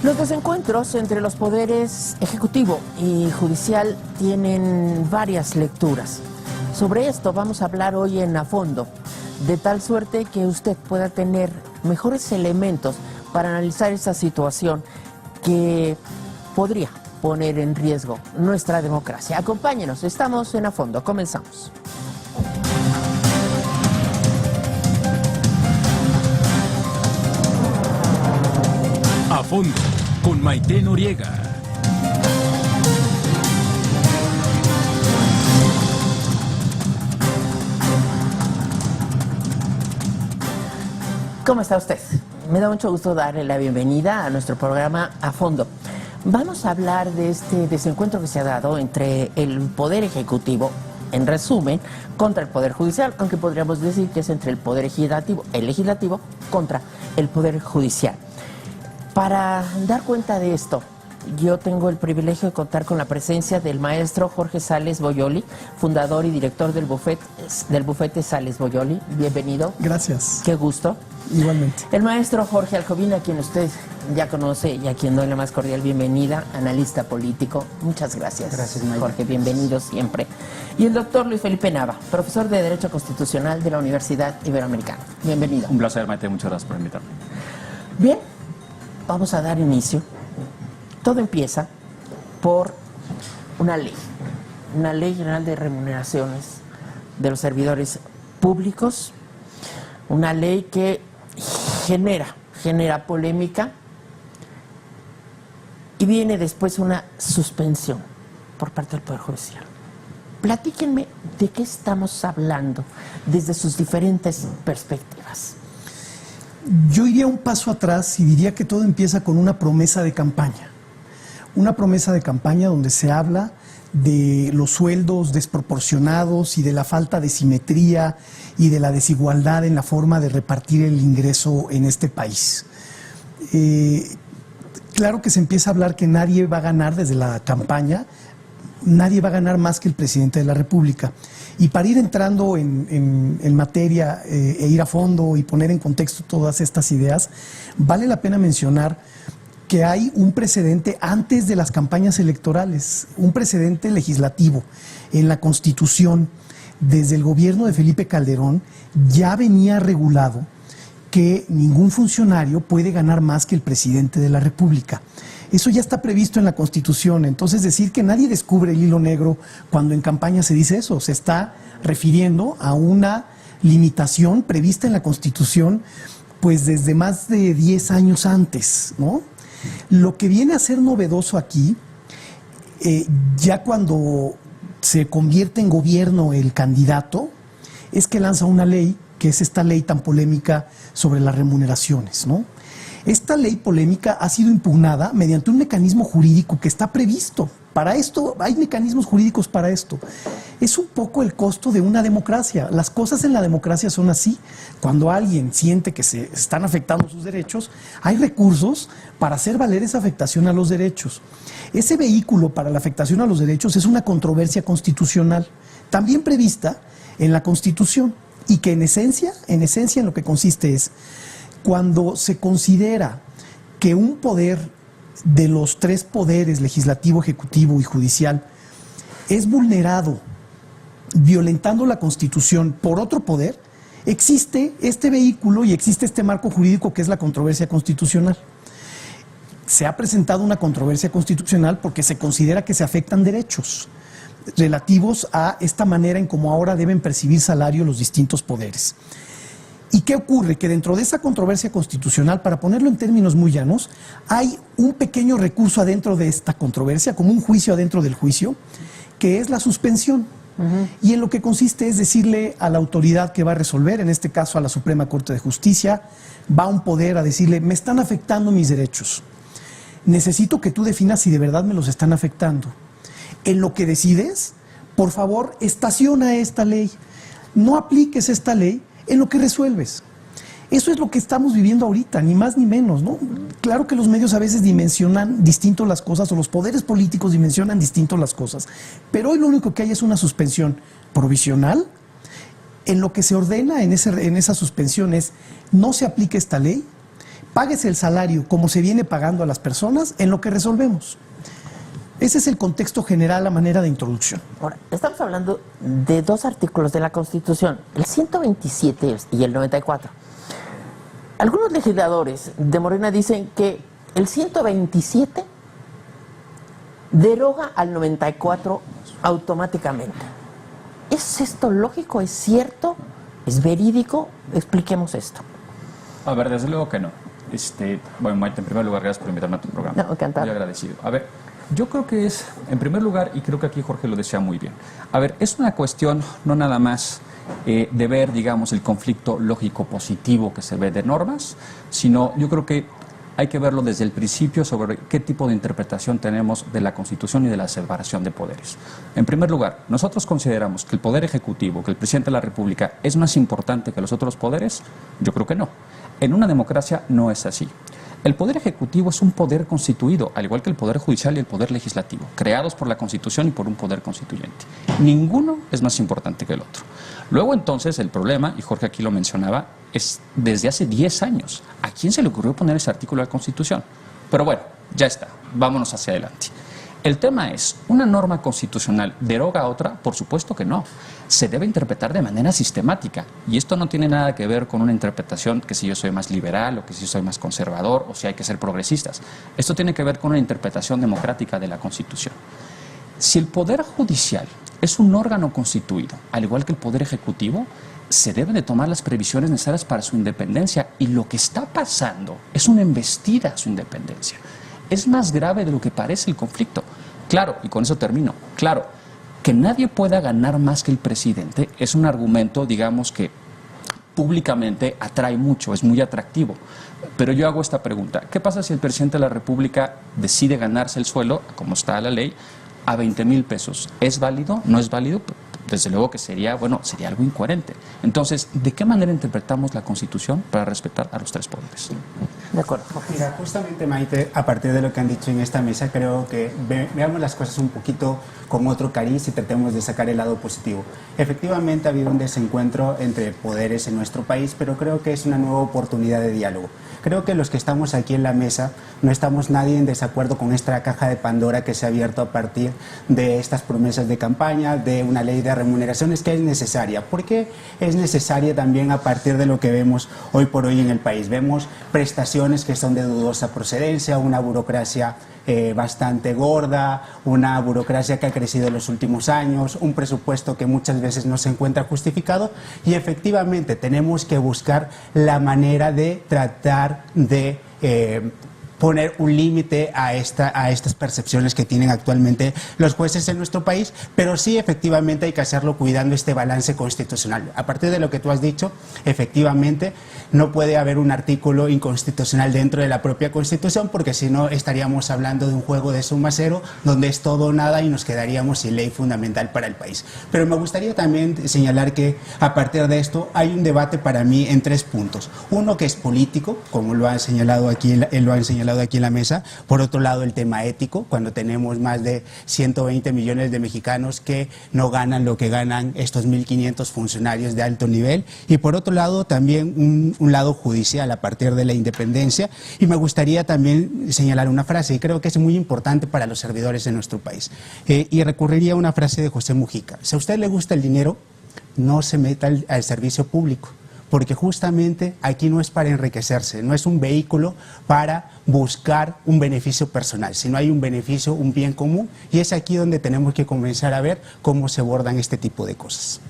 Los desencuentros entre los poderes ejecutivo y judicial tienen varias lecturas. Sobre esto vamos a hablar hoy en A Fondo, de tal suerte que usted pueda tener mejores elementos para analizar esa situación que podría poner en riesgo nuestra democracia. Acompáñenos, estamos en A Fondo, comenzamos. A Fondo, con Maite Noriega. ¿Cómo está usted? Me da mucho gusto darle la bienvenida a nuestro programa A Fondo. Vamos a hablar de este desencuentro que se ha dado entre el Poder Ejecutivo, en resumen, contra el Poder Judicial, aunque podríamos decir que es entre el Poder Legislativo contra el Poder Judicial. Para dar cuenta de esto, yo tengo el privilegio de contar con la presencia del maestro Jorge Sales Boyoli, fundador y director del bufete Sales Boyoli. Bienvenido. Gracias. Qué gusto. Igualmente. El maestro Jorge Alcovín, a quien usted ya conoce y a quien doy la más cordial bienvenida, analista político. Muchas gracias. Gracias, Maite. Jorge, bienvenido siempre. Y el doctor Luis Felipe Nava, profesor de Derecho Constitucional de la Universidad Iberoamericana. Bienvenido. Un placer, Maite. Muchas gracias por invitarme. Bien, vamos a dar inicio. Todo empieza por una ley general de remuneraciones de los servidores públicos, una ley que genera polémica y viene después una suspensión por parte del Poder Judicial. Platíquenme de qué estamos hablando desde sus diferentes perspectivas. Yo iría un paso atrás y diría que todo empieza con una promesa de campaña. Una promesa de campaña donde se habla de los sueldos desproporcionados y de la falta de simetría y de la desigualdad en la forma de repartir el ingreso en este país. Claro que se empieza a hablar que nadie va a ganar desde la campaña, nadie va a ganar más que el presidente de la República. Y para ir entrando en materia e ir a fondo y poner en contexto todas estas ideas, vale la pena mencionar que hay un precedente antes de las campañas electorales, un precedente legislativo en la Constitución. Desde el gobierno de Felipe Calderón ya venía regulado que ningún funcionario puede ganar más que el presidente de la República. Eso ya está previsto en la Constitución, entonces decir que nadie descubre el hilo negro cuando en campaña se dice eso, se está refiriendo a una limitación prevista en la Constitución pues desde más de 10 años antes, ¿no? Lo que viene a ser novedoso aquí, ya cuando se convierte en gobierno el candidato, es que lanza una ley, que es esta ley tan polémica sobre las remuneraciones, ¿no? Esta ley polémica ha sido impugnada mediante un mecanismo jurídico que está previsto. Para esto, hay mecanismos jurídicos para esto. Es un poco el costo de una democracia. Las cosas en la democracia son así. Cuando alguien siente que se están afectando sus derechos, hay recursos para hacer valer esa afectación a los derechos. Ese vehículo para la afectación a los derechos es una controversia constitucional, también prevista en la Constitución, y que en esencia en lo que consiste es cuando se considera que un poder de los tres poderes, legislativo, ejecutivo y judicial, es vulnerado violentando la Constitución por otro poder, existe este vehículo y existe este marco jurídico que es la controversia constitucional. Se ha presentado una controversia constitucional porque se considera que se afectan derechos relativos a esta manera en cómo ahora deben percibir salario los distintos poderes. ¿Y qué ocurre? Que dentro de esa controversia constitucional, para ponerlo en términos muy llanos, hay un pequeño recurso adentro de esta controversia, como un juicio adentro del juicio, que es la suspensión. Y en lo que consiste es decirle a la autoridad que va a resolver, en este caso a la Suprema Corte de Justicia, va un poder a decirle, me están afectando mis derechos. Necesito que tú definas si de verdad me los están afectando. En lo que decides, por favor, estaciona esta ley. No apliques esta ley en lo que resuelves. Eso es lo que estamos viviendo ahorita, ni más ni menos, ¿no? Claro que los medios a veces dimensionan distinto las cosas, o los poderes políticos dimensionan distinto las cosas, pero hoy lo único que hay es una suspensión provisional. En lo que se ordena en esa suspensión es no se aplique esta ley, páguese el salario como se viene pagando a las personas en lo que resolvemos. Ese es el contexto general, la manera de introducción. Ahora, estamos hablando de dos artículos de la Constitución, el 127 y el 94. Algunos legisladores de Morena dicen que el 127 deroga al 94 automáticamente. ¿Es esto lógico? ¿Es cierto? ¿Es verídico? Expliquemos esto. A ver, desde luego que no. Bueno, Maite, en primer lugar, gracias por invitarme a tu programa. No, encantado. Muy agradecido. A ver, yo creo que es, en primer lugar, y creo que aquí Jorge lo decía muy bien, a ver, es una cuestión no nada más de ver, digamos, el conflicto lógico positivo que se ve de normas, sino yo creo que hay que verlo desde el principio sobre qué tipo de interpretación tenemos de la Constitución y de la separación de poderes. En primer lugar, nosotros consideramos que el Poder Ejecutivo, que el Presidente de la República, es más importante que los otros poderes. Yo creo que no. En una democracia no es así. El Poder Ejecutivo es un poder constituido, al igual que el Poder Judicial y el Poder Legislativo, creados por la Constitución y por un poder constituyente. Ninguno es más importante que el otro. Luego entonces el problema, y Jorge aquí lo mencionaba, es desde hace 10 años. ¿A quién se le ocurrió poner ese artículo de la Constitución? Pero bueno, ya está, vámonos hacia adelante. El tema es, ¿una norma constitucional deroga a otra? Por supuesto que no. Se debe interpretar de manera sistemática. Y esto no tiene nada que ver con una interpretación que si yo soy más liberal o que si yo soy más conservador o si hay que ser progresistas. Esto tiene que ver con una interpretación democrática de la Constitución. Si el Poder Judicial es un órgano constituido, al igual que el Poder Ejecutivo, se deben de tomar las previsiones necesarias para su independencia. Y lo que está pasando es una embestida a su independencia. Es más grave de lo que parece el conflicto. Claro, y con eso termino, claro, que nadie pueda ganar más que el presidente es un argumento, digamos, que públicamente atrae mucho, es muy atractivo. Pero yo hago esta pregunta, ¿qué pasa si el presidente de la República decide ganarse el sueldo, como está la ley, a 20,000 pesos? ¿Es válido? ¿No es válido? Desde luego que sería, bueno, sería algo incoherente. Entonces, ¿de qué manera interpretamos la Constitución para respetar a los tres poderes? De acuerdo. Mira, justamente, Maite, a partir de lo que han dicho en esta mesa, creo que veamos las cosas un poquito con otro cariz y tratemos de sacar el lado positivo. Efectivamente, ha habido un desencuentro entre poderes en nuestro país, pero creo que es una nueva oportunidad de diálogo. Creo que los que estamos aquí en la mesa no estamos nadie en desacuerdo con esta caja de Pandora que se ha abierto a partir de estas promesas de campaña, de una ley de remuneraciones que es necesaria. ¿Por qué es necesaria también a partir de lo que vemos hoy por hoy en el país? Vemos prestaciones que son de dudosa procedencia, una burocracia bastante gorda, una burocracia que ha crecido en los últimos años, un presupuesto que muchas veces no se encuentra justificado y efectivamente tenemos que buscar la manera de tratar de poner un límite a estas percepciones que tienen actualmente los jueces en nuestro país, pero sí efectivamente hay que hacerlo cuidando este balance constitucional. A partir de lo que tú has dicho, efectivamente no puede haber un artículo inconstitucional dentro de la propia Constitución, porque si no estaríamos hablando de un juego de suma cero, donde es todo o nada y nos quedaríamos sin ley fundamental para el país. Pero me gustaría también señalar que a partir de esto hay un debate para mí en 3 puntos. Uno que es político, como lo han señalado aquí en la mesa. Por otro lado, el tema ético, cuando tenemos más de 120 millones de mexicanos que no ganan lo que ganan estos 1.500 funcionarios de alto nivel. Y por otro lado, también un lado judicial a partir de la independencia. Y me gustaría también señalar una frase, y creo que es muy importante para los servidores de nuestro país. Y recurriría a una frase de José Mujica. Si a usted le gusta el dinero, no se meta al servicio público, porque justamente aquí no es para enriquecerse, no es un vehículo para buscar un beneficio personal, sino hay un beneficio, un bien común, y es aquí donde tenemos que comenzar a ver cómo se abordan este tipo de cosas.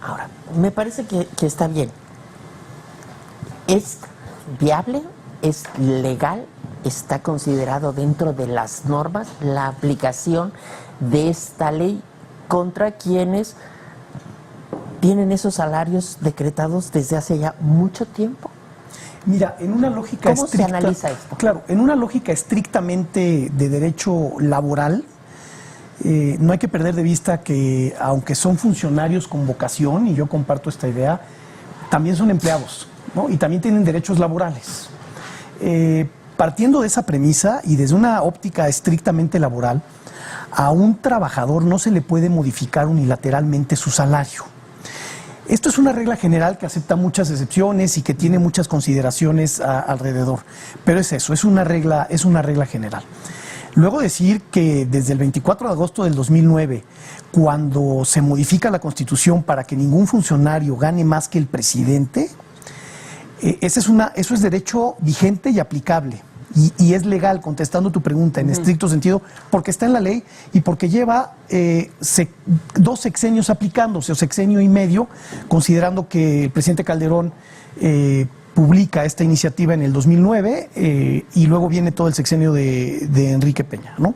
Ahora, me parece que está bien. ¿Es viable? ¿Es legal? ¿Está considerado dentro de las normas la aplicación de esta ley contra quienes tienen esos salarios decretados desde hace ya mucho tiempo? Mira, en una lógica ¿Cómo estricta, se analiza esto? Claro, en una lógica estrictamente de derecho laboral, no hay que perder de vista que, aunque son funcionarios con vocación, y yo comparto esta idea, también son empleados, ¿no? Y también tienen derechos laborales. Partiendo de esa premisa y desde una óptica estrictamente laboral, a un trabajador no se le puede modificar unilateralmente su salario. Esto es una regla general que acepta muchas excepciones y que tiene muchas consideraciones alrededor, pero es eso, es una regla general. Luego decir que desde el 24 de agosto del 2009, cuando se modifica la Constitución para que ningún funcionario gane más que el presidente, eso es derecho vigente y aplicable. Y es legal, contestando tu pregunta en estricto sentido, porque está en la ley y porque lleva 2 sexenios aplicándose, o sexenio y medio, considerando que el presidente Calderón publica esta iniciativa en el 2009 y luego viene todo el sexenio de Enrique Peña, ¿no?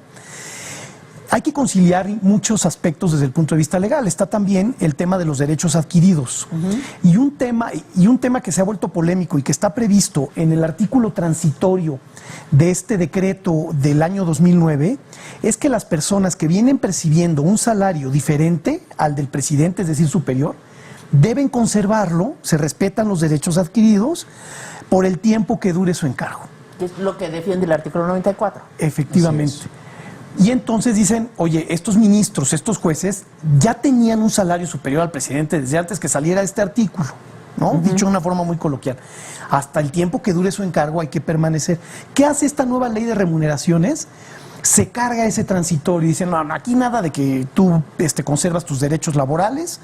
Hay que conciliar muchos aspectos desde el punto de vista legal. Está también el tema de los derechos adquiridos. Y un tema que se ha vuelto polémico y que está previsto en el artículo transitorio de este decreto del año 2009 es que las personas que vienen percibiendo un salario diferente al del presidente, es decir, superior, deben conservarlo, se respetan los derechos adquiridos por el tiempo que dure su encargo. Es lo que defiende el artículo 94. Efectivamente. Y entonces dicen, oye, estos ministros, estos jueces, ya tenían un salario superior al presidente desde antes que saliera este artículo, ¿no? Dicho de una forma muy coloquial. Hasta el tiempo que dure su encargo hay que permanecer. ¿Qué hace esta nueva ley de remuneraciones? Se carga ese transitorio y dicen, no, aquí nada de que tú conservas tus derechos laborales,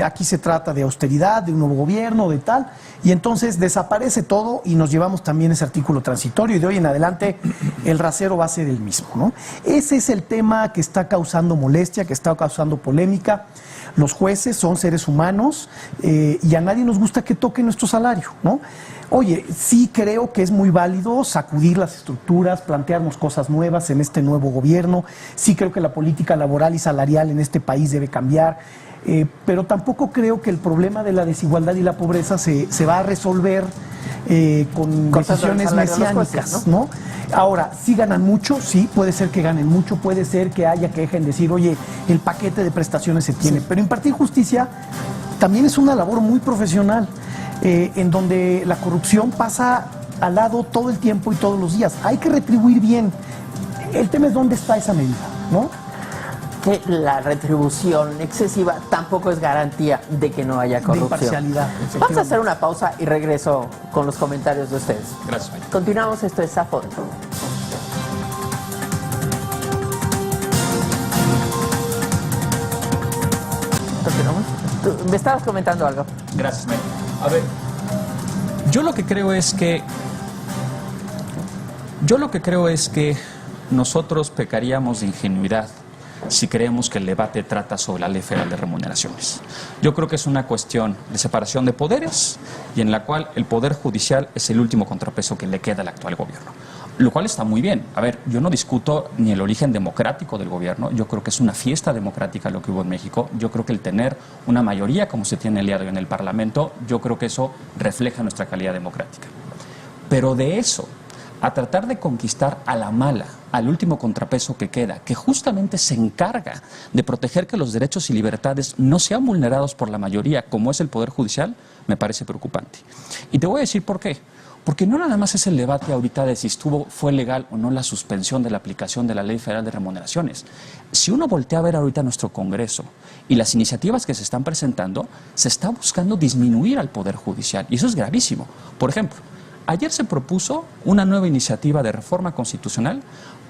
aquí se trata de austeridad, de un nuevo gobierno, de tal, y entonces desaparece todo y nos llevamos también ese artículo transitorio y de hoy en adelante el rasero va a ser el mismo, ¿no? Ese es el tema que está causando molestia, que está causando polémica. Los jueces son seres humanos y a nadie nos gusta que toquen nuestro salario, ¿no? Oye, sí creo que es muy válido sacudir las estructuras, plantearnos cosas nuevas en este nuevo gobierno. Sí creo que la política laboral y salarial en este país debe cambiar, pero tampoco creo que el problema de la desigualdad y la pobreza se va a resolver con decisiones mesiánicas, ¿no? Ahora, sí ganan mucho, sí, puede ser que ganen mucho, puede ser que haya que dejen decir, oye, el paquete de prestaciones se tiene, pero impartir justicia también es una labor muy profesional, en donde la corrupción pasa al lado todo el tiempo y todos los días. Hay que retribuir bien. El tema es dónde está esa medida, ¿no? Que la retribución excesiva tampoco es garantía de que no haya corrupción. De imparcialidad. Vamos a hacer una pausa y regreso con los comentarios de ustedes. Gracias, Maite. Continuamos, esto es A Fondo. Continuamos. Tú me estabas comentando algo. Gracias, Maite. A ver, yo lo que creo es que nosotros pecaríamos de ingenuidad si creemos que el debate trata sobre la Ley Federal de Remuneraciones. Yo creo que es una cuestión de separación de poderes y en la cual el Poder Judicial es el último contrapeso que le queda al actual gobierno. Lo cual está muy bien. A ver, yo no discuto ni el origen democrático del gobierno. Yo creo que es una fiesta democrática lo que hubo en México. Yo creo que el tener una mayoría como se tiene el día de hoy en el Parlamento, yo creo que eso refleja nuestra calidad democrática. Pero de eso a tratar de conquistar a la mala, al último contrapeso que queda, que justamente se encarga de proteger que los derechos y libertades no sean vulnerados por la mayoría, como es el Poder Judicial, me parece preocupante. Y te voy a decir por qué. Porque no nada más es el debate ahorita de si fue legal o no la suspensión de la aplicación de la Ley Federal de Remuneraciones. Si uno voltea a ver ahorita nuestro Congreso y las iniciativas que se están presentando, se está buscando disminuir al Poder Judicial. Y eso es gravísimo. Por ejemplo, ayer se propuso una nueva iniciativa de reforma constitucional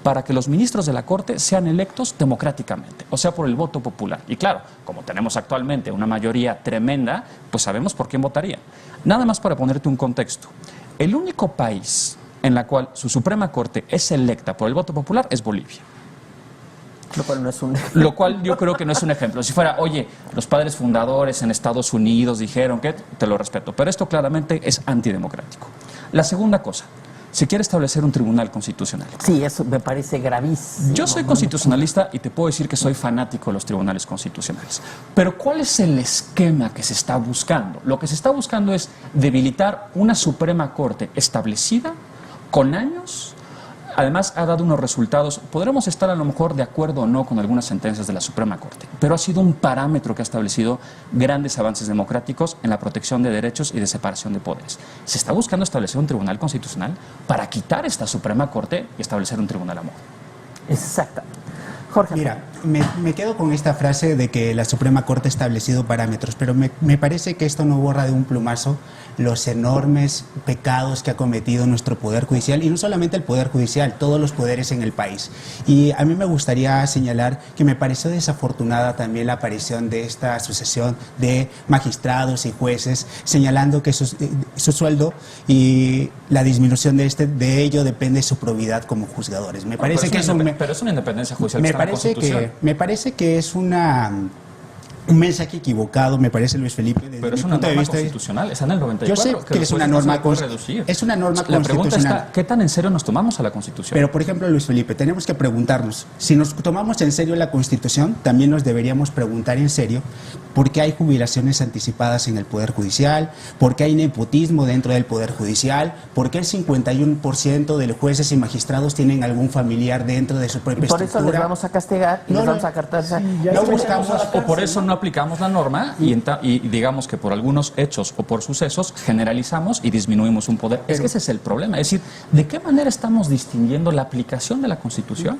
para que los ministros de la Corte sean electos democráticamente, o sea, por el voto popular. Y claro, como tenemos actualmente una mayoría tremenda, pues sabemos por quién votarían. Nada más para ponerte un contexto. El único país en la cual su Suprema Corte es electa por el voto popular es Bolivia. Lo cual no es un... Lo cual yo creo que no es un ejemplo. Si fuera, oye, los padres fundadores en Estados Unidos dijeron que, te lo respeto, pero esto claramente es antidemocrático. La segunda cosa, se quiere establecer un tribunal constitucional. Sí, eso me parece gravísimo. Yo soy constitucionalista y te puedo decir que soy fanático de los tribunales constitucionales. Pero ¿cuál es el esquema que se está buscando? Lo que se está buscando es debilitar una Suprema Corte establecida con años. Además, ha dado unos resultados. Podremos estar a lo mejor de acuerdo o no con algunas sentencias de la Suprema Corte, pero ha sido un parámetro que ha establecido grandes avances democráticos en la protección de derechos y de separación de poderes. Se está buscando establecer un tribunal constitucional para quitar esta Suprema Corte y establecer un tribunal a modo. Exacto. Jorge. Mira, me quedo con esta frase de que la Suprema Corte ha establecido parámetros, pero me parece que esto no borra de un plumazo los enormes pecados que ha cometido nuestro Poder Judicial, y no solamente el Poder Judicial, todos los poderes en el país. Y a mí me gustaría señalar que me pareció desafortunada también la aparición de esta asociación de magistrados y jueces, señalando que su sueldo y la disminución de ello depende de su probidad como juzgadores. Me parece que pero es una independencia judicial. Me parece que es un mensaje equivocado, me parece, Luis Felipe, desde pero mi es una punto de norma vista. constitucional, está en el 94. Yo sé que es una norma constitucional. constitucional. La pregunta está, ¿qué tan en serio nos tomamos a la Constitución? Pero, por ejemplo, Luis Felipe, tenemos que preguntarnos, si nos tomamos en serio la Constitución, también nos deberíamos preguntar en serio por qué hay jubilaciones anticipadas en el Poder Judicial, por qué hay nepotismo dentro del Poder Judicial, por qué el 51% de los jueces y magistrados tienen algún familiar dentro de su propia Por estructura. eso les vamos a castigar y les vamos a cartar. O por eso no aplicamos la norma y digamos que por algunos hechos o por sucesos generalizamos y disminuimos un poder. Es que ese es el problema. Es decir, ¿de qué manera estamos distinguiendo la aplicación de la Constitución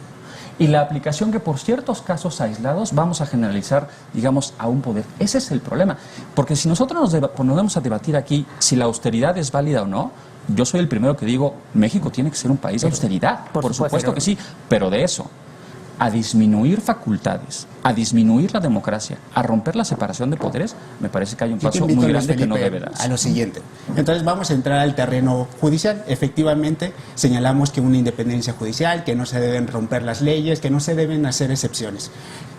y la aplicación que por ciertos casos aislados vamos a generalizar, digamos, a un poder? Ese es el problema. Porque si nosotros nos ponemos a debatir aquí si la austeridad es válida o no, yo soy el primero que digo, México tiene que ser un país de austeridad. Por supuesto que sí, pero de eso a disminuir facultades, a disminuir la democracia, a romper la separación de poderes, me parece que hay un paso muy grande que no debe darse. A lo siguiente. Entonces vamos a entrar al terreno judicial. Efectivamente, señalamos que una independencia judicial, que no se deben romper las leyes, que no se deben hacer excepciones.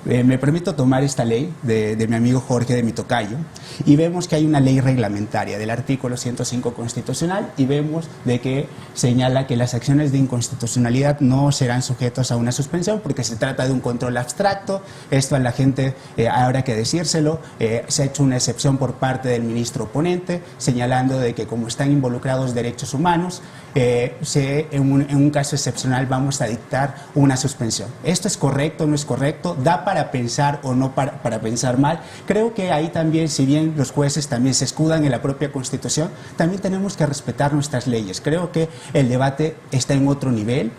Me permito tomar esta ley de mi amigo Jorge, de mi tocayo, y vemos que hay una ley reglamentaria del artículo 105 constitucional, y vemos de que señala que las acciones de inconstitucionalidad no serán sujetas a una suspensión porque se trata de un control abstracto. Esto a la gente habrá que decírselo. Se ha hecho una excepción por parte del ministro oponente, señalando de que como están involucrados derechos humanos, en un caso excepcional vamos a dictar una suspensión. ¿Esto es correcto o no es correcto? ¿Da para pensar o no para pensar mal? Creo que ahí también, si bien los jueces también se escudan en la propia Constitución, también tenemos que respetar nuestras leyes. Creo que el debate está en otro nivel.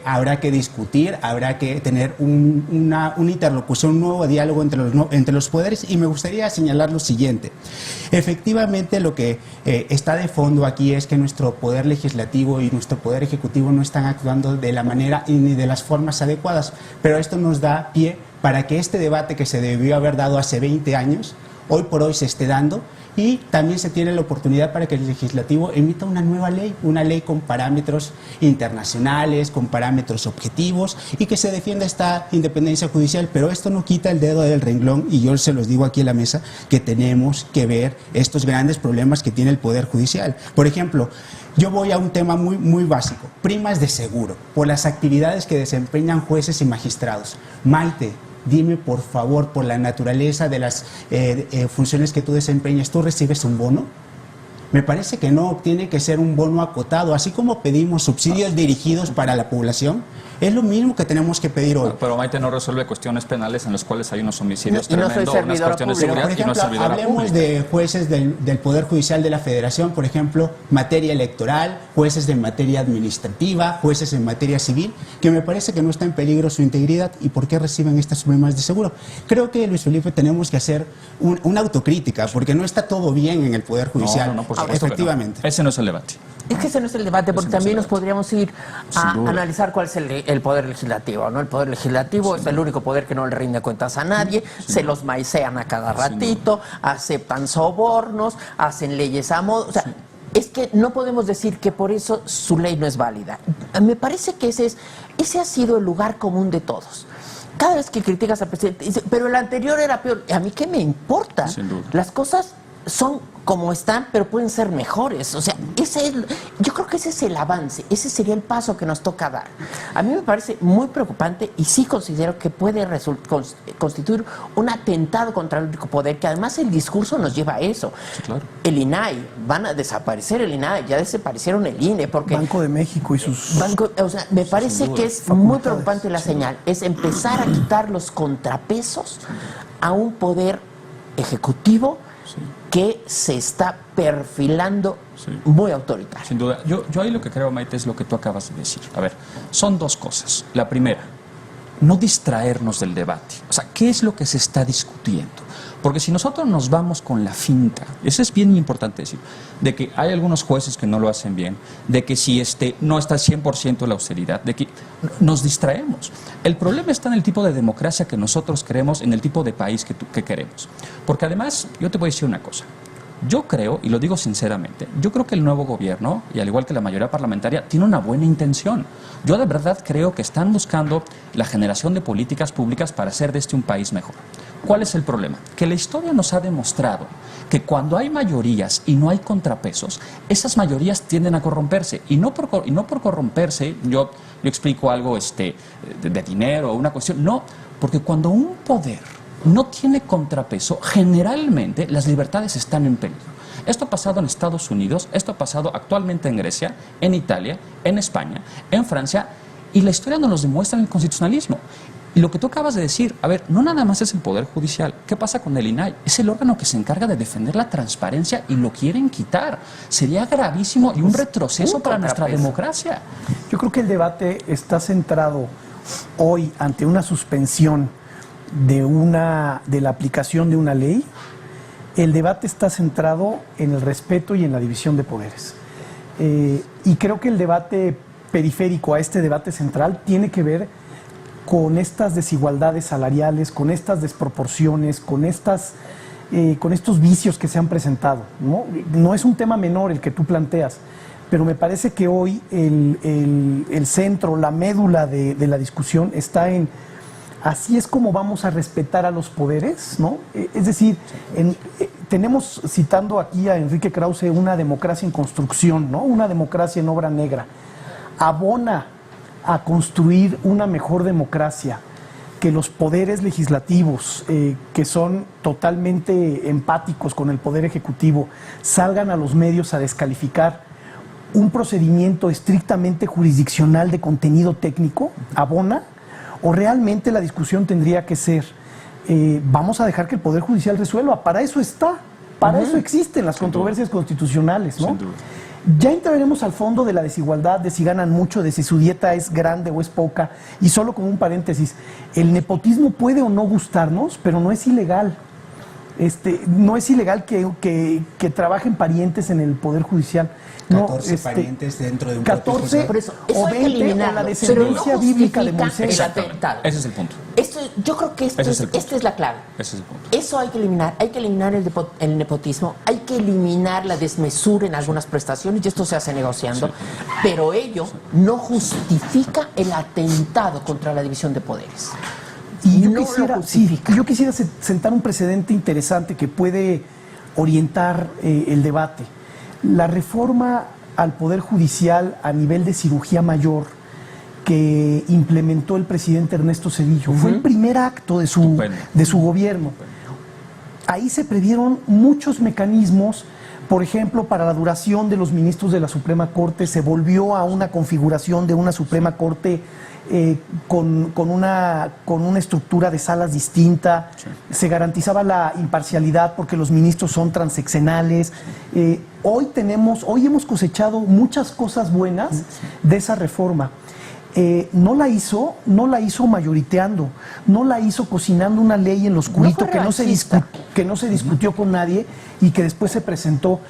Habrá que discutir, habrá que tener una interlocución, un nuevo diálogo entre los poderes, y me gustaría señalar lo siguiente. Efectivamente, lo que está de fondo aquí es que nuestro poder legislativo y nuestro poder ejecutivo no están actuando de la manera ni de las formas adecuadas, pero esto nos da pie para que este debate que se debió haber dado hace 20 años, hoy por hoy se esté dando. Y también se tiene la oportunidad para que el legislativo emita una nueva ley, una ley con parámetros internacionales, con parámetros objetivos, y que se defienda esta independencia judicial. Pero esto no quita el dedo del renglón, y yo se los digo aquí en la mesa, que tenemos que ver estos grandes problemas que tiene el Poder Judicial. Por ejemplo, yo voy a un tema muy básico, primas de seguro, por las actividades que desempeñan jueces y magistrados. Maite, dime, por favor, por la naturaleza de las funciones que tú desempeñas, ¿tú recibes un bono? Me parece que no, tiene que ser un bono acotado, así como pedimos subsidios dirigidos para la población. Es lo mismo que tenemos que pedir hoy. Pero Maite no resuelve cuestiones penales en las cuales hay unos homicidios tremendos, unas cuestiones de seguridad, por ejemplo, y no es servidora hablemos pública. de jueces del Poder Judicial de la Federación, por ejemplo, materia electoral, jueces de materia administrativa, jueces en materia civil, que me parece que no está en peligro su integridad. ¿Y por qué reciben estas primas de seguro? Creo que, Luis Felipe, tenemos que hacer una autocrítica, porque no está todo bien en el Poder Judicial. No, por supuesto efectivamente. que no. Ese no es el debate. Es que ese no es el debate, porque también nos podríamos ir a Sin duda. analizar cuál es el poder legislativo, ¿no? El poder legislativo es el único poder que no le rinde cuentas a nadie, se los maicean a cada ratito, aceptan sobornos, hacen leyes a modo. O sea, es que no podemos decir que por eso su ley no es válida. Me parece que ese ha sido el lugar común de todos. Cada vez que criticas al presidente, dice, pero el anterior era peor. ¿A mí qué me importa? Sin duda. Las cosas son como están, pero pueden ser mejores. O sea, yo creo que ese es el avance, ese sería el paso que nos toca dar. A mí me parece muy preocupante, y sí considero que puede constituir un atentado contra el único poder, que además el discurso nos lleva a eso. Sí, claro. El INAI, van a desaparecer el INAI, ya desaparecieron el INE, porque... Banco de México y sus... o sea, me parece que es muy preocupante la señal, es empezar a quitar los contrapesos a un poder ejecutivo que se está perfilando muy autoritario. Sin duda. Yo ahí lo que creo, Maite, es lo que tú acabas de decir. A ver, son dos cosas. La primera, no distraernos del debate. O sea, ¿qué es lo que se está discutiendo? Porque si nosotros nos vamos con la finta, eso es bien importante decir, de que hay algunos jueces que no lo hacen bien, de que si no está 100% la austeridad, de que nos distraemos. El problema está en el tipo de democracia que nosotros queremos, en el tipo de país que queremos. Porque además, yo te voy a decir una cosa. Yo creo, y lo digo sinceramente, yo creo que el nuevo gobierno, y al igual que la mayoría parlamentaria, tiene una buena intención. Yo de verdad creo que están buscando la generación de políticas públicas para hacer de este un país mejor. ¿Cuál es el problema? Que la historia nos ha demostrado que cuando hay mayorías y no hay contrapesos, esas mayorías tienden a corromperse. Y no por corromperse, yo explico algo de dinero o una cuestión, no, porque cuando un poder no tiene contrapeso, generalmente las libertades están en peligro. Esto ha pasado en Estados Unidos, esto ha pasado actualmente en Grecia, en Italia, en España, en Francia, y la historia nos demuestra el constitucionalismo. Y lo que tú acabas de decir, a ver, no nada más es el Poder Judicial. ¿Qué pasa con el INAI? Es el órgano que se encarga de defender la transparencia y lo quieren quitar. Sería gravísimo y un retroceso para nuestra democracia. Yo creo que el debate está centrado hoy ante una suspensión de la aplicación de una ley. El debate está centrado en el respeto y en la división de poderes. Y creo que el debate periférico a este debate central tiene que ver con estas desigualdades salariales, con estas desproporciones, con estos vicios que se han presentado, ¿no? No es un tema menor el que tú planteas, pero me parece que hoy el centro, la médula de la discusión está en así es como vamos a respetar a los poderes, ¿no? Es decir, tenemos, citando aquí a Enrique Krause, una democracia en construcción, ¿no? Una democracia en obra negra. Abona a construir una mejor democracia, que los poderes legislativos, que son totalmente empáticos con el poder ejecutivo, salgan a los medios a descalificar un procedimiento estrictamente jurisdiccional de contenido técnico, abona. ¿O realmente la discusión tendría que ser, vamos a dejar que el Poder Judicial resuelva? Para eso está, para eso existen las controversias constitucionales, ¿no? Sin duda. Ya entraremos al fondo de la desigualdad, de si ganan mucho, de si su dieta es grande o es poca. Y solo como un paréntesis, el nepotismo puede o no gustarnos, pero no es ilegal. No es ilegal que trabajen parientes en el Poder Judicial. 14 parientes dentro de un 14 Por eso hay o que 20 o eliminarlo, la descendencia pero no bíblica de justifica Moisés. el atentado. Ese es el punto. Yo creo que esta es la clave. Ese es el punto. Eso hay que eliminar el nepotismo, hay que eliminar la desmesura en algunas prestaciones, y esto se hace negociando, pero ello no justifica el atentado contra la división de poderes. Y yo, No lo justifica. yo quisiera sentar un precedente interesante que puede orientar el debate. La reforma al Poder Judicial a nivel de cirugía mayor que implementó el presidente Ernesto Zedillo fue el primer acto de su gobierno. Ahí se previeron muchos mecanismos. Por ejemplo, para la duración de los ministros de la Suprema Corte se volvió a una configuración de una Suprema Corte con una estructura de salas distinta. Sí. Se garantizaba la imparcialidad porque los ministros son transeccionales. Hoy hemos cosechado muchas cosas buenas de esa reforma. No la hizo mayoriteando, no la hizo cocinando una ley en lo oscurito que no se discutió con nadie y que después se presentó.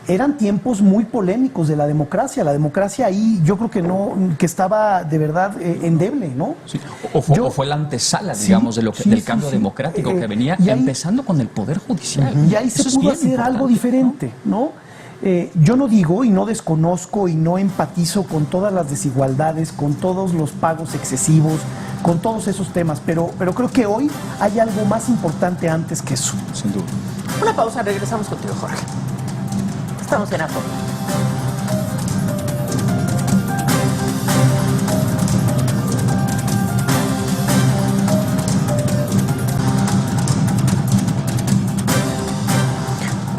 Eran tiempos muy polémicos de la democracia. La democracia ahí yo creo que estaba de verdad endeble, ¿no? Sí. O fue la antesala, digamos, del cambio democrático que venía empezando con el Poder Judicial. Y ahí se pudo hacer algo diferente, ¿no? Yo no digo y no desconozco y no empatizo con todas las desigualdades, con todos los pagos excesivos, con todos esos temas, pero creo que hoy hay algo más importante antes que eso. Sin duda. Una pausa, regresamos contigo, Jorge. Estamos en Afondo.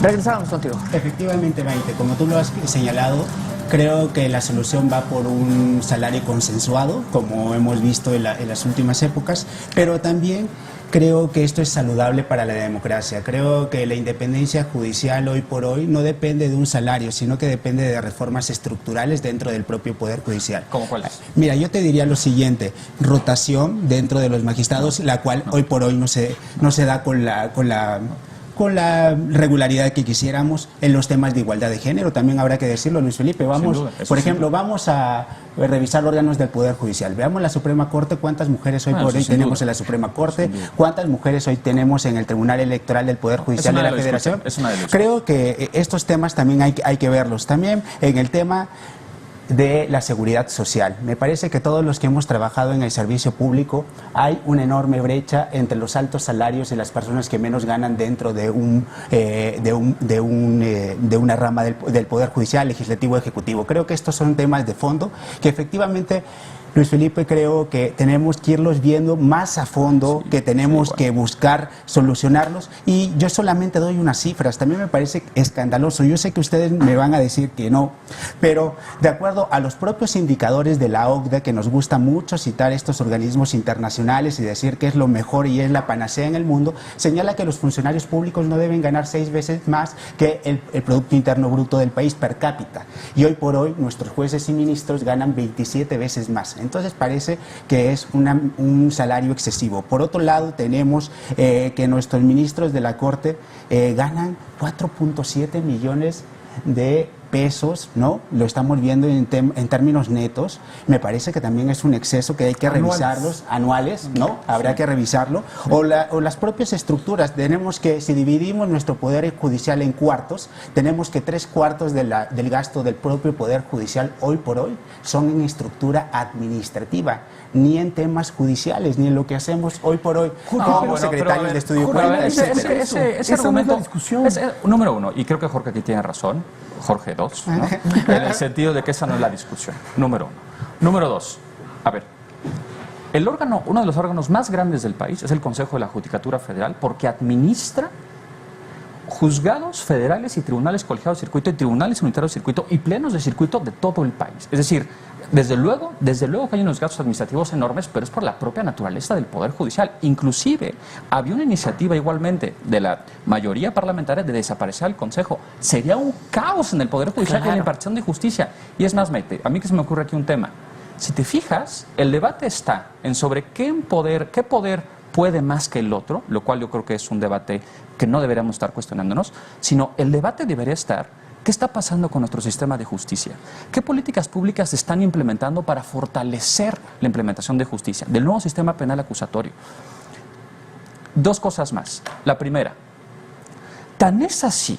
Regresamos contigo. Efectivamente, Maite, como tú lo has señalado, Creo que la solución va por un salario consensuado, como hemos visto en las últimas épocas, pero también creo que esto es saludable para la democracia. Creo que la independencia judicial hoy por hoy no depende de un salario, sino que depende de reformas estructurales dentro del propio Poder Judicial. ¿Cómo cuáles? Mira, yo te diría lo siguiente: rotación dentro de los magistrados, la cual hoy por hoy no se da con la regularidad que quisiéramos. En los temas de igualdad de género también habrá que decirlo, Luis Felipe. Por ejemplo, vamos a revisar órganos del Poder Judicial. Veamos la Suprema Corte, cuántas mujeres hoy por hoy tenemos en la Suprema Corte, cuántas mujeres hoy tenemos en el Tribunal Electoral del Poder Judicial de la Federación. Creo que estos temas también hay que verlos. También en el tema de la seguridad social. Me parece que todos los que hemos trabajado en el servicio público, hay una enorme brecha entre los altos salarios de las personas que menos ganan dentro de una rama del Poder Judicial, Legislativo, Ejecutivo. Creo que estos son temas de fondo que efectivamente, Luis Felipe, creo que tenemos que irlos viendo más a fondo, que tenemos que buscar solucionarlos. Y yo solamente doy unas cifras. También me parece escandaloso. Yo sé que ustedes me van a decir que no, pero de acuerdo a los propios indicadores de la OCDE, que nos gusta mucho citar estos organismos internacionales y decir que es lo mejor y es la panacea en el mundo, señala que los funcionarios públicos no deben ganar 6 veces más que el Producto Interno Bruto del país per cápita. Y hoy por hoy nuestros jueces y ministros ganan 27 veces más. Entonces parece que es un salario excesivo. Por otro lado, tenemos que nuestros ministros de la Corte ganan 4.7 millones de pesos, ¿no? Lo estamos viendo en términos netos. Me parece que también es un exceso que hay que revisarlos, anuales, ¿no? Habrá que revisarlo. O las propias estructuras. Tenemos que, si dividimos nuestro Poder Judicial en cuartos, tenemos que 3/4 del gasto del propio Poder Judicial hoy por hoy son en estructura administrativa, ni en temas judiciales, ni en lo que hacemos hoy por hoy como secretarios de estudio público, etcétera. Ese argumento, número uno, y creo que Jorge aquí tiene razón, Jorge 2, ¿no? En el sentido de que esa no es la discusión, número uno. Número dos, a ver, uno de los órganos más grandes del país es el Consejo de la Judicatura Federal, porque administra juzgados federales y tribunales colegiados de circuito y tribunales unitarios de circuito y plenos de circuito de todo el país. Es decir, desde luego que hay unos gastos administrativos enormes, pero es por la propia naturaleza del Poder Judicial. Inclusive, había una iniciativa igualmente de la mayoría parlamentaria de desaparecer al Consejo. Sería un caos en el Poder Judicial y en la impartición de justicia. Y es más, Maite, a mí que se me ocurre aquí un tema. Si te fijas, el debate está en sobre qué poder puede más que el otro, lo cual yo creo que es un debate que no deberíamos estar cuestionándonos, sino el debate debería estar: ¿qué está pasando con nuestro sistema de justicia? ¿Qué políticas públicas se están implementando para fortalecer la implementación de justicia, del nuevo sistema penal acusatorio? Dos cosas más. La primera, tan es así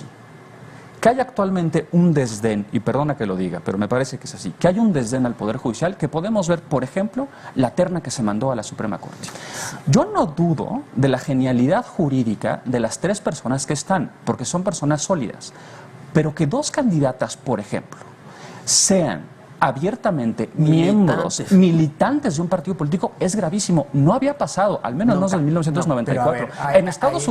que hay actualmente un desdén, y perdona que lo diga, pero me parece que es así, que hay un desdén al Poder Judicial que podemos ver, por ejemplo, la terna que se mandó a la Suprema Corte. Yo no dudo de la genialidad jurídica de las 3 personas que están, porque son personas sólidas, pero que 2 candidatas, por ejemplo, sean abiertamente militantes de un partido político es gravísimo. No había pasado, al menos no desde 1994. En Estados